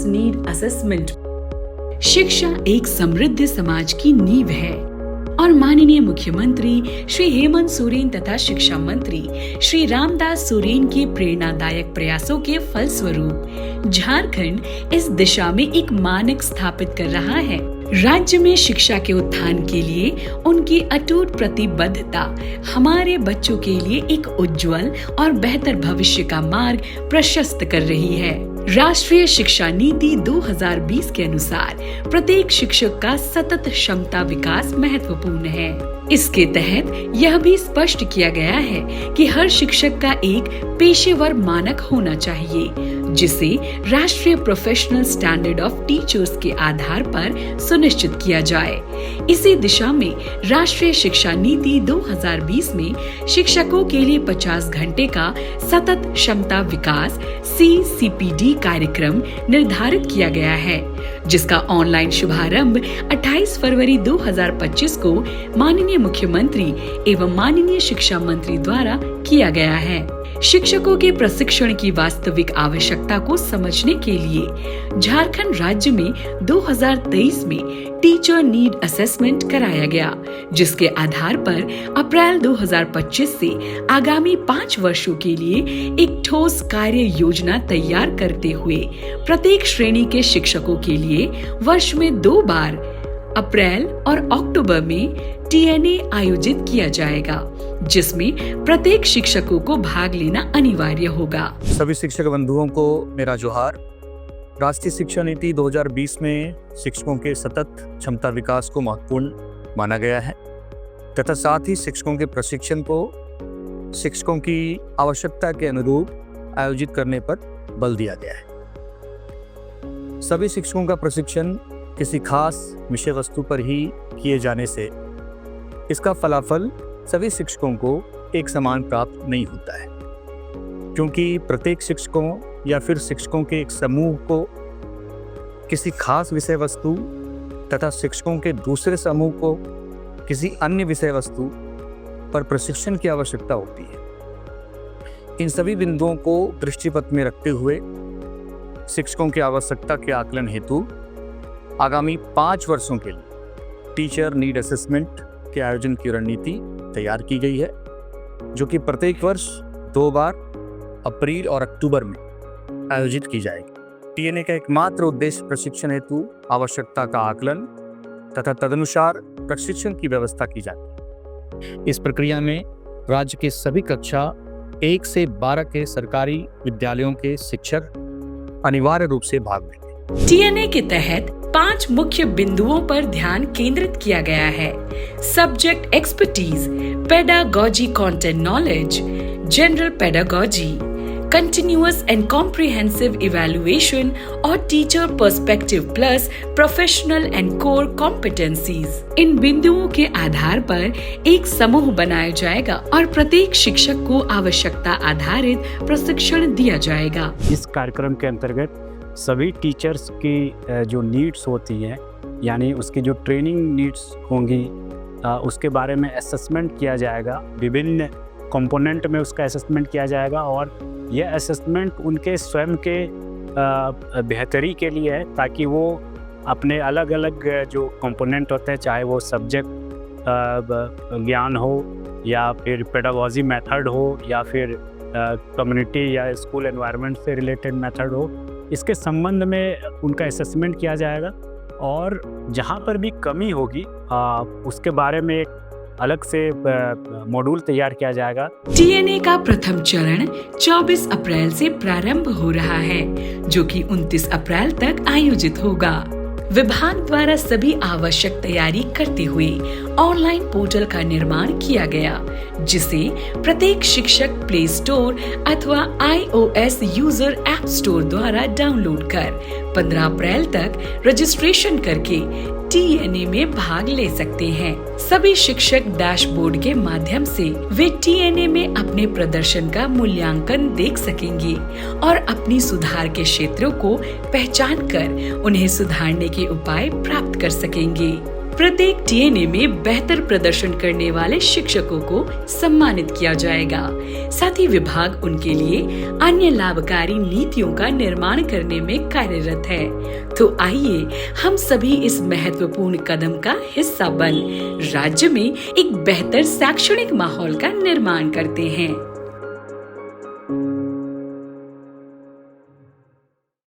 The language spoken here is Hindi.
Teachers need assessment. शिक्षा एक समृद्ध समाज की नींव है और माननीय मुख्यमंत्री श्री हेमंत सोरेन तथा शिक्षा मंत्री श्री रामदास सोरेन के प्रेरणादायक प्रयासों के फलस्वरूप झारखंड इस दिशा में एक मानक स्थापित कर रहा है। राज्य में शिक्षा के उत्थान के लिए उनकी अटूट प्रतिबद्धता हमारे बच्चों के लिए एक उज्जवल और बेहतर भविष्य का मार्ग प्रशस्त कर रही है। राष्ट्रीय शिक्षा नीति 2020 के अनुसार प्रत्येक शिक्षक का सतत क्षमता विकास महत्वपूर्ण है। इसके तहत यह भी स्पष्ट किया गया है कि हर शिक्षक का एक पेशेवर मानक होना चाहिए, जिसे राष्ट्रीय प्रोफेशनल स्टैंडर्ड ऑफ टीचर्स के आधार पर सुनिश्चित किया जाए। इसी दिशा में राष्ट्रीय शिक्षा नीति 2020 में शिक्षकों के लिए 50 घंटे का सतत क्षमता विकास CCPD कार्यक्रम निर्धारित किया गया है, जिसका ऑनलाइन शुभारंभ 28 फरवरी 2025 को माननीय मुख्यमंत्री एवं माननीय शिक्षा मंत्री द्वारा किया गया है। शिक्षकों के प्रशिक्षण की वास्तविक आवश्यकता को समझने के लिए झारखंड राज्य में 2023 में टीचर नीड असेसमेंट कराया गया, जिसके आधार पर अप्रैल 2025 से आगामी 5 वर्षों के लिए एक ठोस कार्य योजना तैयार करते हुए प्रत्येक श्रेणी के शिक्षकों के लिए वर्ष में 2 बार अप्रैल और अक्टूबर में TNA आयोजित किया जाएगा, जिसमें प्रत्येक शिक्षकों को भाग लेना अनिवार्य होगा। सभी शिक्षक बंधुओं को मेरा जोहार। राष्ट्रीय शिक्षा नीति 2020 में शिक्षकों के सतत क्षमता विकास को महत्वपूर्ण माना गया है तथा साथ ही शिक्षकों के प्रशिक्षण को शिक्षकों की आवश्यकता के अनुरूप आयोजित करने पर बल दिया गया है। सभी शिक्षकों का प्रशिक्षण किसी खास विषय वस्तु पर ही किए जाने से इसका फलाफल सभी शिक्षकों को एक समान प्राप्त नहीं होता है, क्योंकि प्रत्येक शिक्षकों या फिर शिक्षकों के एक समूह को किसी खास विषय वस्तु तथा शिक्षकों के दूसरे समूह को किसी अन्य विषय वस्तु पर प्रशिक्षण की आवश्यकता होती है। इन सभी बिंदुओं को दृष्टिपथ में रखते हुए शिक्षकों की आवश्यकता के आकलन हेतु आगामी 5 वर्षों के लिए टीचर नीड असेसमेंट के आयोजन की रणनीति तैयार की गई है, जो कि प्रत्येक वर्ष 2 बार अप्रैल और अक्टूबर में आयोजित की जाएगी। TNA का एकमात्र उद्देश्य प्रशिक्षण हेतु आवश्यकता का आकलन तथा तदनुसार प्रशिक्षण की व्यवस्था की जाती है। इस प्रक्रिया में राज्य के सभी कक्षा 1 से 12 के सरकारी विद्यालयों के शिक्षक अनिवार्य रूप से भाग लेंगे। TNA के तहत 5 मुख्य बिंदुओं पर ध्यान केंद्रित किया गया है। Subject expertise, pedagogy content knowledge, general pedagogy, continuous and comprehensive evaluation और teacher perspective plus professional and core competencies. इन बिंदुओं के आधार पर एक समूह बनाया जाएगा और प्रत्येक शिक्षक को आवश्यकता आधारित प्रशिक्षण दिया जाएगा। इस कार्यक्रम के अंतर्गत सभी टीचर्स की जो नीड्स होती हैं, यानी उसकी जो ट्रेनिंग नीड्स होंगी, उसके बारे में असेसमेंट किया जाएगा। विभिन्न कंपोनेंट में उसका असेसमेंट किया जाएगा और यह असेसमेंट उनके स्वयं के बेहतरी के लिए है, ताकि वो अपने अलग अलग जो कंपोनेंट होते हैं, चाहे वो सब्जेक्ट ज्ञान हो या फिर पेडागॉजी मेथड हो या फिर कम्युनिटी या स्कूल एनवायरनमेंट से रिलेटेड मेथड हो, इसके संबंध में उनका असेसमेंट किया जाएगा और जहाँ पर भी कमी होगी उसके बारे में एक अलग से मॉड्यूल तैयार किया जाएगा। TNA का प्रथम चरण 24 अप्रैल से प्रारंभ हो रहा है, जो कि 29 अप्रैल तक आयोजित होगा। विभाग द्वारा सभी आवश्यक तैयारी करते हुए ऑनलाइन पोर्टल का निर्माण किया गया, जिसे प्रत्येक शिक्षक प्ले स्टोर अथवा iOS यूजर ऐप स्टोर द्वारा डाउनलोड कर 15 अप्रैल तक रजिस्ट्रेशन करके TNA में भाग ले सकते हैं। सभी शिक्षक डैशबोर्ड के माध्यम से वे TNA में अपने प्रदर्शन का मूल्यांकन देख सकेंगे और अपनी सुधार के क्षेत्रों को पहचान कर उन्हें सुधारने के उपाय प्राप्त कर सकेंगे। प्रत्येक टीएनए में बेहतर प्रदर्शन करने वाले शिक्षकों को सम्मानित किया जाएगा। साथ ही विभाग उनके लिए अन्य लाभकारी नीतियों का निर्माण करने में कार्यरत है। तो आइए हम सभी इस महत्वपूर्ण कदम का हिस्सा बन राज्य में एक बेहतर शैक्षणिक माहौल का निर्माण करते हैं।